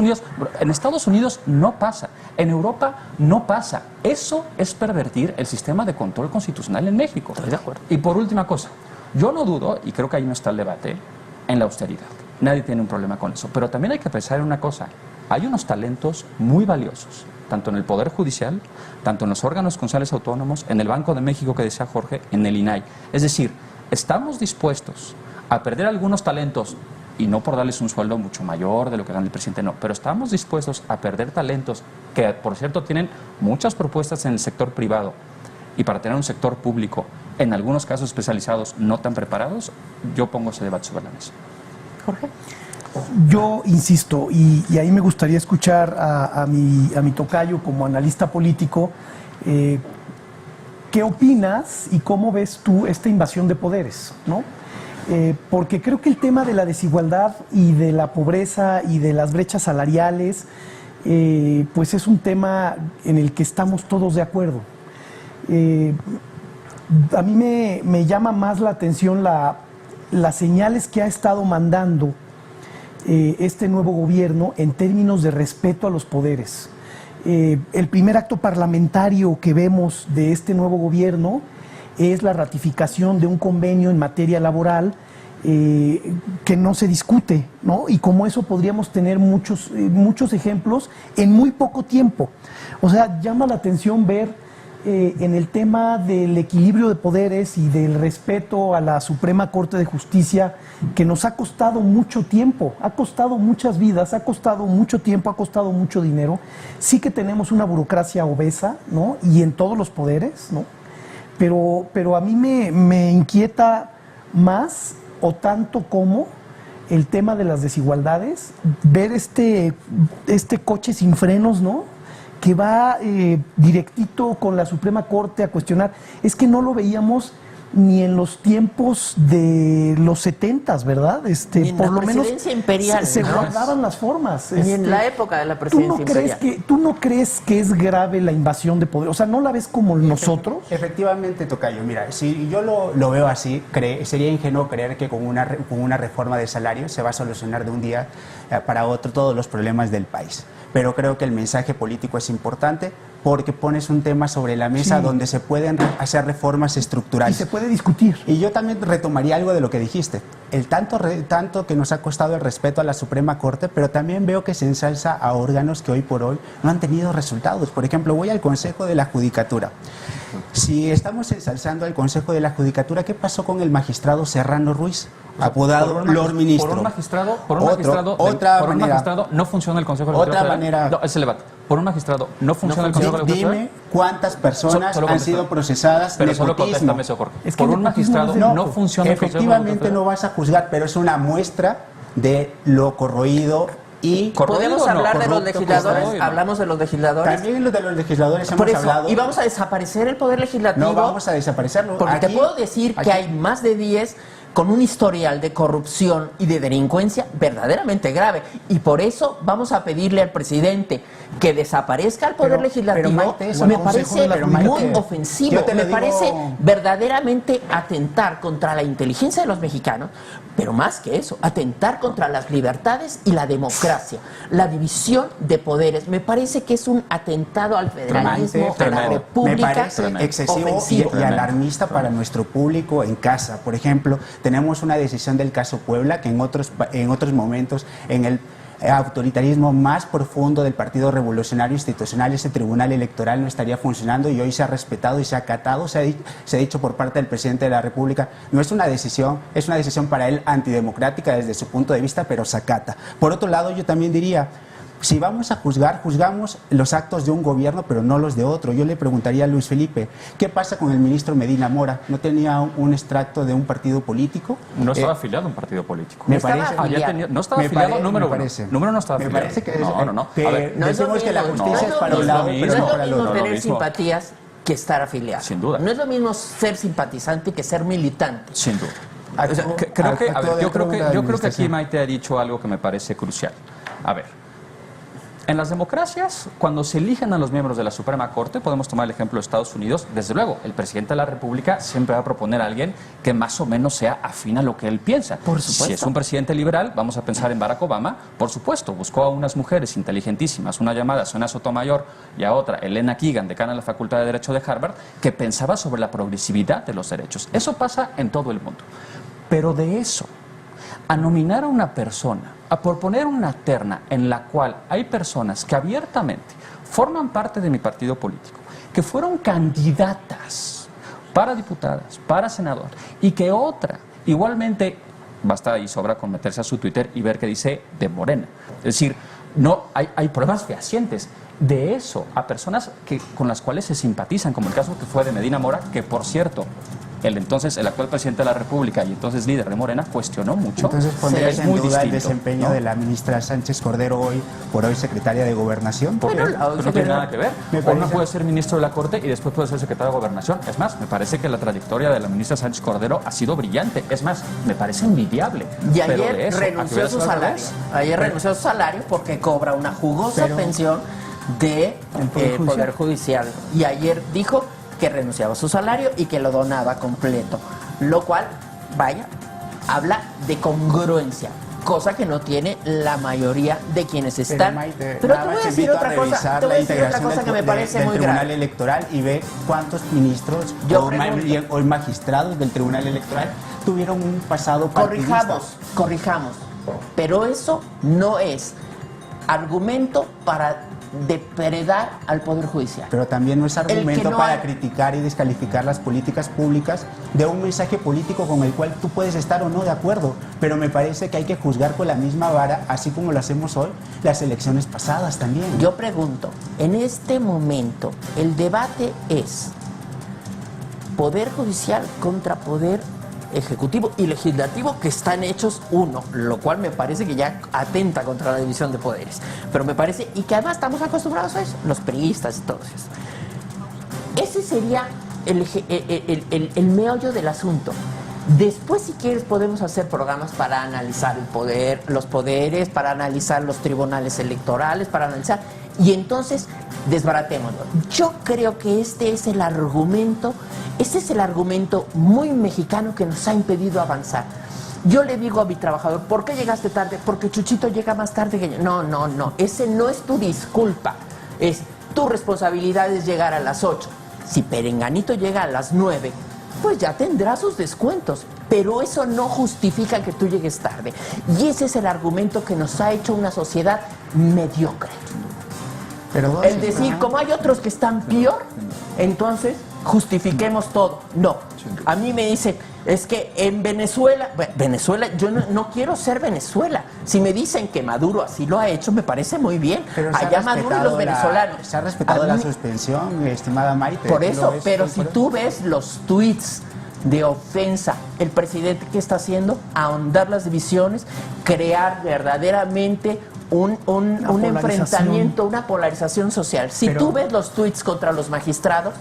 Unidos no pasa. En Europa no pasa. Eso es pervertir el sistema de control constitucional en México. Estoy de acuerdo. Y por última cosa, yo no dudo, y creo que ahí no está el debate, en la austeridad. Nadie tiene un problema con eso. Pero también hay que pensar en una cosa. Hay unos talentos muy valiosos, tanto en el Poder Judicial, tanto en los órganos constitucionales autónomos, en el Banco de México que decía Jorge, en el INAI. Es decir, estamos dispuestos a perder algunos talentos, y no por darles un sueldo mucho mayor de lo que gana el presidente, no, pero estamos dispuestos a perder talentos que, por cierto, tienen muchas propuestas en el sector privado, y para tener un sector público, en algunos casos especializados, no tan preparados. Yo pongo ese debate sobre la mesa. Jorge. Yo insisto, y ahí me gustaría escuchar a mi tocayo como analista político, ¿qué opinas y cómo ves tú esta invasión de poderes, ¿no? Porque creo que el tema de la desigualdad y de la pobreza y de las brechas salariales, pues es un tema en el que estamos todos de acuerdo. A mí me llama más la atención las señales que ha estado mandando este nuevo gobierno en términos de respeto a los poderes. el primer acto parlamentario que vemos de este nuevo gobierno es la ratificación de un convenio en materia laboral que no se discute, ¿no? Y como eso podríamos tener muchos ejemplos en muy poco tiempo. O sea, llama la atención ver en el tema del equilibrio de poderes y del respeto a la Suprema Corte de Justicia, que nos ha costado mucho tiempo, ha costado muchas vidas, ha costado mucho tiempo, ha costado mucho dinero. Sí que tenemos una burocracia obesa, ¿no? Y en todos los poderes, ¿no? Pero a mí me inquieta más o tanto como el tema de las desigualdades, ver este coche sin frenos, ¿no? Que va directito con la Suprema Corte a cuestionar. Es que no lo veíamos ni en los tiempos de los 70s, ¿verdad? Ni en por la lo menos presidencia imperial, se ¿no? guardaban las formas. Ni en la época de la presidencia imperial. ¿Tú no crees que es grave la invasión de poder? O sea, ¿no la ves como nosotros? Efectivamente, tocayo. Mira, si yo lo veo así, sería ingenuo creer que con una reforma de salario se va a solucionar de un día para otro todos los problemas del país. Pero creo que el mensaje político es importante porque pones un tema sobre la mesa donde se pueden hacer reformas estructurales. Y se puede discutir. Y yo también retomaría algo de lo que dijiste. El tanto que nos ha costado el respeto a la Suprema Corte, pero también veo que se ensalza a órganos que hoy por hoy no han tenido resultados. Por ejemplo, voy al Consejo de la Judicatura. Si estamos ensalzando al Consejo de la Judicatura, ¿qué pasó con el magistrado Serrano Ruiz? Apodado Lord Ministro. Por un magistrado no funciona el Consejo de la Otra manera. No, ese debate. Por un magistrado no funciona el Consejo de la Judicatura. Dime cuántas personas han sido procesadas pero nepotismo. Solo contéstame eso, Jorge. Es que por un magistrado no funciona el Consejo de la Efectivamente no vas a juzgar, pero es una muestra de lo corroído y... ¿Podemos hablar de los legisladores? Corroído. ¿Hablamos de los legisladores? También de los legisladores Por hemos eso, hablado. ¿y vamos a desaparecer el Poder Legislativo? No vamos a desaparecerlo. Porque te puedo decir que hay más de 10 con un historial de corrupción y de delincuencia verdaderamente grave. Y por eso vamos a pedirle al presidente que desaparezca el Poder Legislativo. Maite, eso me no parece muy Maite, ofensivo. yo te lo Me digo... parece verdaderamente atentar contra la inteligencia de los mexicanos, pero más que eso, atentar contra las libertades y la democracia. La división de poderes. Me parece que es un atentado al federalismo, a la república. Me parece excesivo y alarmista para nuestro público en casa. Por ejemplo, tenemos una decisión del caso Puebla que en otros momentos, en el autoritarismo más profundo del Partido Revolucionario Institucional, ese tribunal electoral no estaría funcionando y hoy se ha respetado y se ha acatado, se ha dicho por parte del presidente de la República. No es una decisión, es una decisión para él antidemocrática desde su punto de vista, pero se acata. Por otro lado, yo también diría, si vamos a juzgar, juzgamos los actos de un gobierno, pero no los de otro. Yo le preguntaría a Luis Felipe, ¿qué pasa con el ministro Medina Mora? ¿No tenía un extracto de un partido político? No estaba afiliado a un partido político. Me parece. No estaba afiliado, número uno. Número no estaba Me afiliado. parece que No. Que A ver, decimos que la justicia es para un lado, pero no para el otro. No es lo mismo tener simpatías que estar afiliado. Sin duda. No es lo mismo ser simpatizante que ser militante. Sin duda. O sea, yo creo que aquí Maite ha dicho algo que me parece crucial. A ver. En las democracias, cuando se eligen a los miembros de la Suprema Corte, podemos tomar el ejemplo de Estados Unidos, desde luego, el presidente de la República siempre va a proponer a alguien que más o menos sea afín a lo que él piensa. Por supuesto. Si es un presidente liberal, vamos a pensar en Barack Obama, por supuesto, buscó a unas mujeres inteligentísimas, una llamada Sonia Sotomayor y a otra, Elena Kagan, decana de la Facultad de Derecho de Harvard, que pensaba sobre la progresividad de los derechos. Eso pasa en todo el mundo. Pero de eso, a nominar a una persona, a proponer una terna en la cual hay personas que abiertamente forman parte de mi partido político, que fueron candidatas para diputadas, para senador, y que otra, igualmente, basta y sobra con meterse a su Twitter y ver que dice de Morena. Es decir, no hay pruebas fehacientes de eso a personas con las cuales se simpatizan, como el caso que fue de Medina Mora, que por cierto, el actual presidente de la República y entonces líder de Morena cuestionó mucho. Entonces pondrías en muy duda el distinto, desempeño, ¿no?, de la ministra Sánchez Cordero hoy secretaria de Gobernación. ¿Por qué? No tiene nada que ver. Uno puede ser ministro de la Corte y después puede ser secretario de Gobernación. Es más, me parece que la trayectoria de la ministra Sánchez Cordero ha sido brillante. Es más, me parece envidiable. Y Pero ayer de eso, renunció a su salario. Ayer renunció a su salario porque cobra una jugosa pensión de Poder Judicial. Y ayer dijo que renunciaba a su salario y que lo donaba completo. Lo cual, vaya, habla de congruencia. cosa que no tiene la mayoría de quienes Pero, están. Maite, Pero nada te voy más a decir invito otra cosa, revisar te voy la a decir otra integración cosa que me parece del muy Tribunal grave. Electoral y ve cuántos ministros Yo o pregunto. magistrados del Tribunal Electoral tuvieron un pasado partidista. Corrijamos, pero eso no es argumento para depredar al Poder Judicial. Pero también no es El que argumento no para hay- criticar y descalificar las políticas públicas de un mensaje político con el cual tú puedes estar o no de acuerdo. Pero me parece que hay que juzgar con la misma vara, así como lo hacemos hoy, las elecciones pasadas también. Yo pregunto, en este momento, el debate es Poder Judicial contra Poder Ejecutivo y Legislativo, que están hechos uno, lo cual me parece que ya atenta contra la división de poderes. Pero me parece, y que además estamos acostumbrados a eso, los priistas y todos eso. Ese sería el meollo del asunto. Después, si quieres, podemos hacer programas para analizar el poder, los poderes, para analizar los tribunales electorales, para analizar... Y entonces, desbaratémoslo. Yo creo que este es el argumento muy mexicano que nos ha impedido avanzar. Yo le digo a mi trabajador, ¿por qué llegaste tarde? Porque Chuchito llega más tarde que yo. No, ese no es tu disculpa. Es tu responsabilidad es llegar a las 8. Si Perenganito llega a las 9, pues ya tendrá sus descuentos. Pero eso no justifica que tú llegues tarde. Y ese es el argumento que nos ha hecho una sociedad mediocre. Pero El decir, como hay otros que están peor, entonces justifiquemos todo. No. A mí me dicen, es que en Venezuela, yo no quiero ser Venezuela. Si me dicen que Maduro así lo ha hecho, me parece muy bien. Pero allá Maduro y los venezolanos. Se ha respetado A la mí- suspensión, estimada Maite. Por ¿Tú eso, lo ves? pero ¿Tú si por tú ves los tweets de ofensa, el presidente, ¿qué está haciendo? Ahondar las divisiones, crear verdaderamente un polarización. enfrentamiento, una polarización social. Si Pero- tú ves los tweets contra los magistrados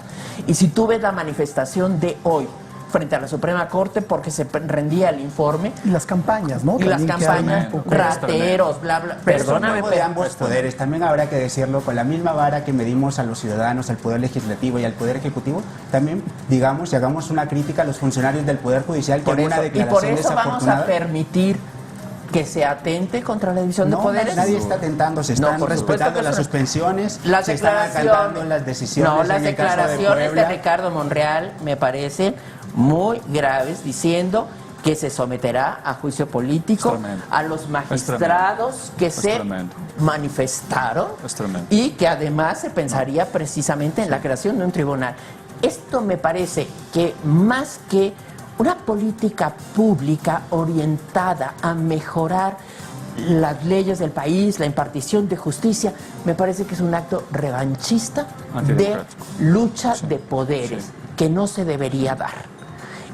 y si tú ves la manifestación de hoy frente a la Suprema Corte porque se rendía el informe Y las campañas, ¿no? y las También quedaron campañas, un poco- rateros, bla, bla. Pero Perdóname, de ambos poderes, también habrá que decirlo, con la misma vara que medimos a los ciudadanos, al Poder Legislativo y al Poder Ejecutivo, también, digamos, y hagamos una crítica a los funcionarios del Poder Judicial que Por en una eso, y declaración por eso vamos a desafortunada... permitir que se atente contra la división de No, poderes. nadie está atentando, se No, están por supuesto respetando que las se- suspensiones, Las se están declaraciones, acatando las decisiones. no, las en el caso declaraciones de Puebla. Ricardo Monreal me parecen muy graves, diciendo que se someterá a juicio político Es tremendo. a los magistrados que se tremendo. manifestaron Es tremendo. y que además se pensaría precisamente en la creación de un tribunal. Esto me parece que más que una política pública orientada a mejorar las leyes del país, la impartición de justicia, me parece que es un acto revanchista de Antidemocrático. lucha Sí, de poderes sí. que no se debería dar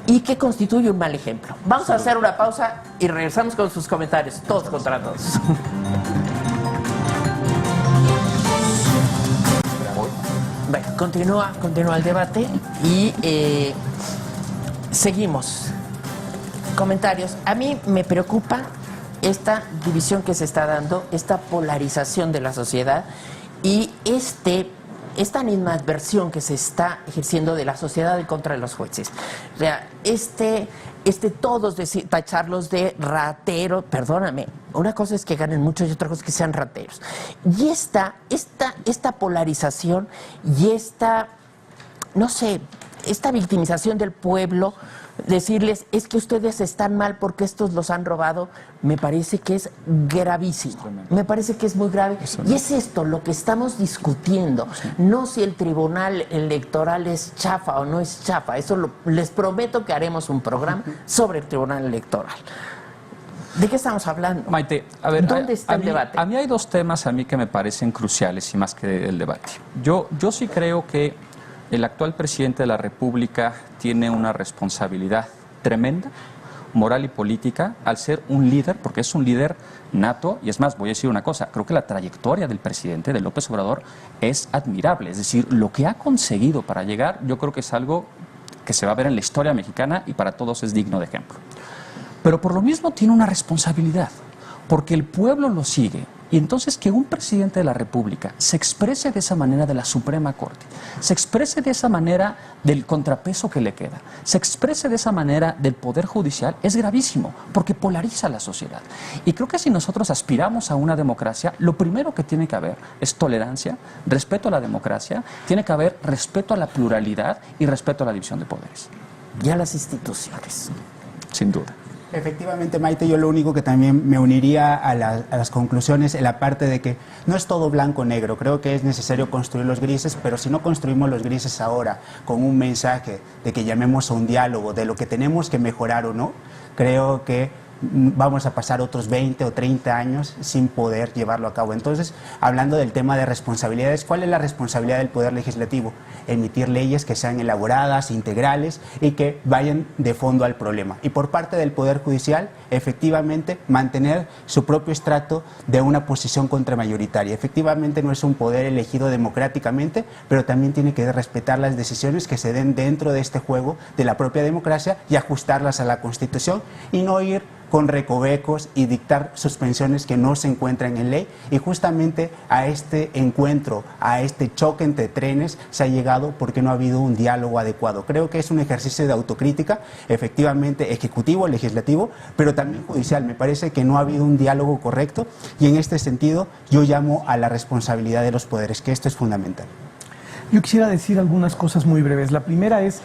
y que constituye un mal ejemplo. Vamos a hacer una pausa y regresamos con sus comentarios, todos contra todos. Bueno, continúa el debate y seguimos. Comentarios. A mí me preocupa esta división que se está dando, esta polarización de la sociedad y esta animadversión que se está ejerciendo de la sociedad en contra de los jueces. O sea, todos tacharlos de rateros, perdóname, una cosa es que ganen mucho y otra cosa es que sean rateros. Y esta polarización y esta victimización del pueblo, decirles, es que ustedes están mal porque estos los han robado, me parece que es gravísimo. Me parece que es muy grave. Y es esto lo que estamos discutiendo. No si el tribunal electoral es chafa o no es chafa. Eso les prometo que haremos un programa sobre el tribunal electoral. ¿De qué estamos hablando? Maite, a ver, ¿Dónde está el debate? A mí hay dos temas que me parecen cruciales y más que el debate. Yo sí creo que el actual presidente de la República tiene una responsabilidad tremenda, moral y política, al ser un líder, porque es un líder nato, y es más, voy a decir una cosa, creo que la trayectoria del presidente, de López Obrador, es admirable. Es decir, lo que ha conseguido para llegar, yo creo que es algo que se va a ver en la historia mexicana y para todos es digno de ejemplo. Pero por lo mismo tiene una responsabilidad, porque el pueblo lo sigue Y entonces que un presidente de la República se exprese de esa manera de la Suprema Corte, se exprese de esa manera del contrapeso que le queda, se exprese de esa manera del Poder Judicial, es gravísimo, porque polariza la sociedad. Y creo que si nosotros aspiramos a una democracia, lo primero que tiene que haber es tolerancia, respeto a la democracia, tiene que haber respeto a la pluralidad y respeto a la división de poderes. Y a las instituciones. Sin duda. Efectivamente, Maite, yo lo único que también me uniría a las conclusiones en la parte de que no es todo blanco o negro. Creo que es necesario construir los grises, pero si no construimos los grises ahora con un mensaje de que llamemos a un diálogo de lo que tenemos que mejorar o no, creo que vamos a pasar otros 20 o 30 años sin poder llevarlo a cabo. Entonces, hablando del tema de responsabilidades, ¿cuál es la responsabilidad del Poder Legislativo? Emitir leyes que sean elaboradas, integrales y que vayan de fondo al problema. Y por parte del Poder Judicial, efectivamente, mantener su propio estrato de una posición contramayoritaria. Efectivamente, no es un poder elegido democráticamente, pero también tiene que respetar las decisiones que se den dentro de este juego de la propia democracia y ajustarlas a la Constitución y no ir con recovecos y dictar suspensiones que no se encuentran en ley. Y justamente a este encuentro, a este choque entre trenes se ha llegado porque no ha habido un diálogo adecuado. Creo que es un ejercicio de autocrítica, efectivamente ejecutivo, legislativo, pero también judicial. Me parece que no ha habido un diálogo correcto y en este sentido yo llamo a la responsabilidad de los poderes, que esto es fundamental. Yo quisiera decir algunas cosas muy breves. La primera es,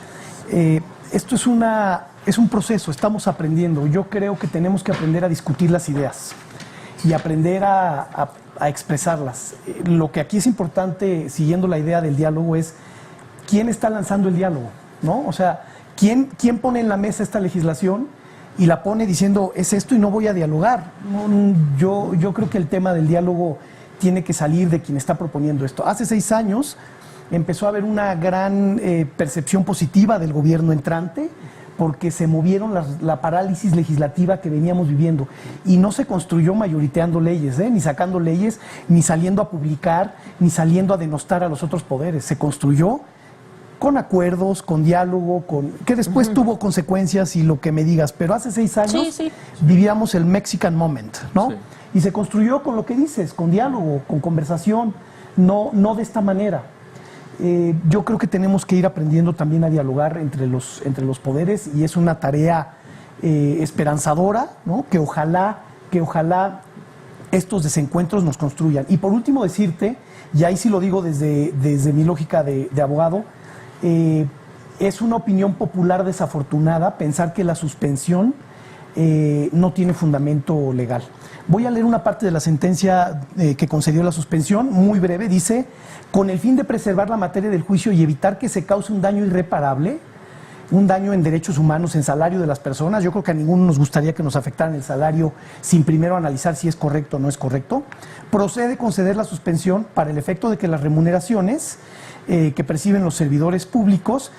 esto es un proceso, estamos aprendiendo. Yo creo que tenemos que aprender a discutir las ideas y aprender a expresarlas. Lo que aquí es importante, siguiendo la idea del diálogo, es quién está lanzando el diálogo, ¿no? O sea, quién pone en la mesa esta legislación y la pone diciendo, es esto y no voy a dialogar. Yo creo que el tema del diálogo tiene que salir de quien está proponiendo esto. Hace 6 años empezó a haber una gran percepción positiva del gobierno entrante, porque se movieron la parálisis legislativa que veníamos viviendo y no se construyó mayoriteando leyes, ni sacando leyes, ni saliendo a publicar, ni saliendo a denostar a los otros poderes. Se construyó con acuerdos, con diálogo, que después tuvo consecuencias y lo que me digas, pero hace 6 años vivíamos el Mexican Moment, ¿no? Sí. Y se construyó con lo que dices, con diálogo, con conversación, no de esta manera. Yo creo que tenemos que ir aprendiendo también a dialogar entre los poderes y es una tarea esperanzadora, ¿no? que ojalá estos desencuentros nos construyan. Y por último decirte, y ahí sí lo digo desde mi lógica de abogado, es una opinión popular desafortunada pensar que la suspensión no tiene fundamento legal. Voy a leer una parte de la sentencia que concedió la suspensión, muy breve. Dice, con el fin de preservar la materia del juicio y evitar que se cause un daño irreparable, un daño en derechos humanos, en salario de las personas. Yo creo que a ninguno nos gustaría que nos afectaran el salario sin primero analizar si es correcto o no es correcto. Procede conceder la suspensión para el efecto de que las remuneraciones que perciben los servidores públicos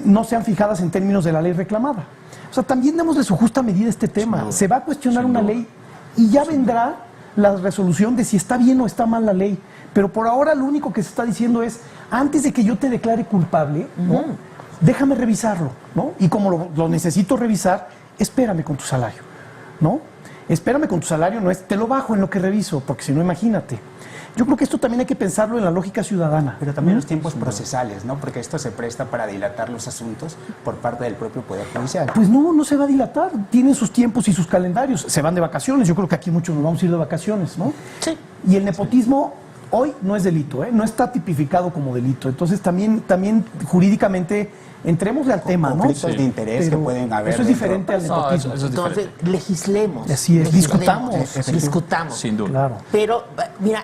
no sean fijadas en términos de la ley reclamada. O sea, también démosle su justa medida a este tema. Se va a cuestionar una ley y ya vendrá la resolución de si está bien o está mal la ley. Pero por ahora lo único que se está diciendo es, antes de que yo te declare culpable, ¿no? Déjame revisarlo, ¿no? Y como lo necesito revisar, espérame con tu salario, ¿no? Espérame con tu salario, no es te lo bajo en lo que reviso, porque si no, imagínate. Yo creo que esto también hay que pensarlo en la lógica ciudadana. Pero también los tiempos procesales, ¿no? Porque esto se presta para dilatar los asuntos por parte del propio Poder Judicial. Pues no se va a dilatar. Tienen sus tiempos y sus calendarios. Se van de vacaciones. Yo creo que aquí muchos nos vamos a ir de vacaciones, ¿no? Sí. Y el nepotismo hoy no es delito, no está tipificado como delito. Entonces también jurídicamente entremosle al tema, ¿no? Conflictos de interés que pueden haber. Eso es diferente al nepotismo. Eso es Entonces, legislemos. Así es, discutamos. Discutamos. Sin duda. Claro. Pero, mira,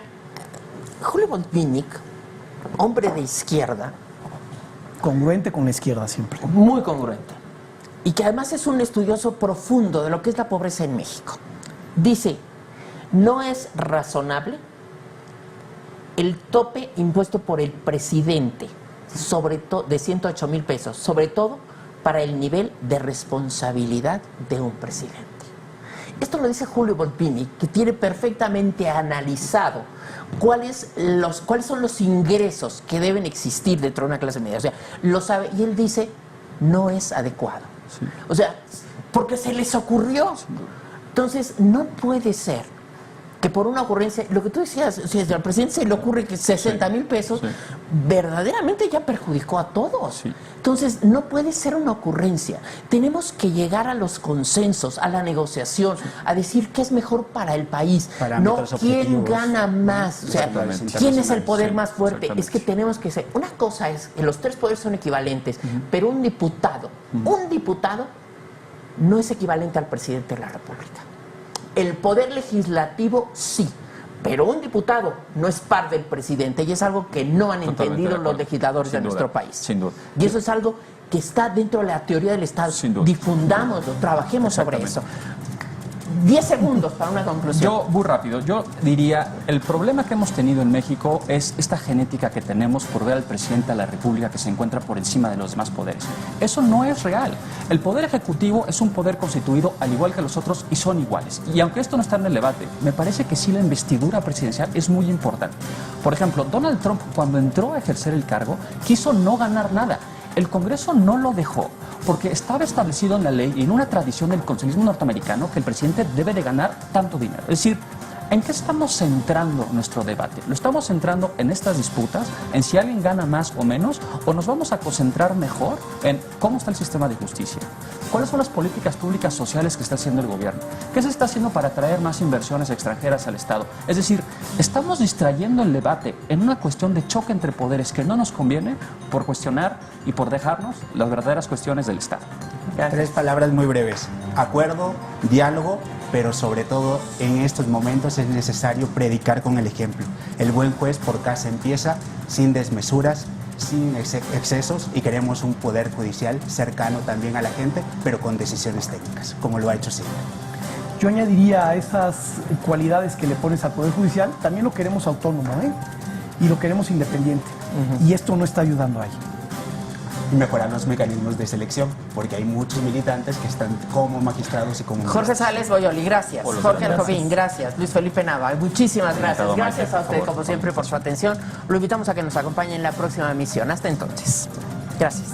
Julio Botvinnik, hombre de izquierda, Congruente con la izquierda siempre. muy congruente, y que además es un estudioso profundo de lo que es la pobreza en México, dice, no es razonable el tope impuesto por el presidente, sobre todo de 108,000 pesos, sobre todo para el nivel de responsabilidad de un presidente. Esto lo dice Julio Botvinnik, que tiene perfectamente analizado cuáles son los ingresos que deben existir dentro de una clase media. O sea, lo sabe, y él dice, no es adecuado. Sí. O sea, porque se les ocurrió. Entonces, no puede ser que por una ocurrencia, lo que tú decías, si al presidente se le ocurre que 60,000 pesos, verdaderamente ya perjudicó a todos. Sí. Entonces, no puede ser una ocurrencia. Tenemos que llegar a los consensos, a la negociación, a decir qué es mejor para el país, no Parámetros quién objetivos. gana más, o sea, Exactamente. quién es el poder Sí, más fuerte. exactamente. Es que tenemos que ser, una cosa es que los tres poderes son equivalentes, pero un diputado no es equivalente al presidente de la República. El poder legislativo sí, pero un diputado no es par del presidente, y es algo que no han Totalmente entendido de los acuerdo. legisladores de Sin duda, nuestro país. sin duda. Y eso es algo que está dentro de la teoría del Estado. Sin duda. Difundámoslo, trabajemos sobre eso. Exactamente. 10 segundos para una conclusión. Yo, muy rápido, yo diría, el problema que hemos tenido en México es esta genética que tenemos por ver al presidente de la República que se encuentra por encima de los demás poderes. Eso no es real. El poder ejecutivo es un poder constituido al igual que los otros y son iguales. Y aunque esto no está en el debate, me parece que sí la investidura presidencial es muy importante. Por ejemplo, Donald Trump, cuando entró a ejercer el cargo, quiso no ganar nada. El Congreso no lo dejó, porque estaba establecido en la ley y en una tradición del constitucionalismo norteamericano que el presidente debe de ganar tanto dinero. Es decir, ¿en qué estamos centrando nuestro debate? ¿Lo estamos centrando en estas disputas, en si alguien gana más o menos, o nos vamos a concentrar mejor en cómo está el sistema de justicia? ¿Cuáles son las políticas públicas sociales que está haciendo el gobierno? ¿Qué se está haciendo para atraer más inversiones extranjeras al Estado? Es decir, estamos distrayendo el debate en una cuestión de choque entre poderes que no nos conviene por cuestionar y por dejarnos las verdaderas cuestiones del Estado. Tres palabras muy breves: acuerdo, diálogo, pero sobre todo en estos momentos es necesario predicar con el ejemplo. El buen juez por casa empieza, sin desmesuras, sin excesos, y queremos un poder judicial cercano también a la gente, pero con decisiones técnicas, como lo ha hecho siempre. Yo añadiría a esas cualidades que le pones al Poder Judicial, también lo queremos autónomo, ¿eh? Y lo queremos independiente. Y esto no está ayudando ahí. Y mejorar los mecanismos de selección, porque hay muchos militantes que están como magistrados y como... Jorge Sales Boyoli, gracias. Por los Jorge gracias. Arcovín, gracias. Luis Felipe Nava, muchísimas gracias. Encantado, Gracias Maite, a usted, por favor. como siempre, por su atención. Lo invitamos a que nos acompañe en la próxima emisión. Hasta entonces. Gracias.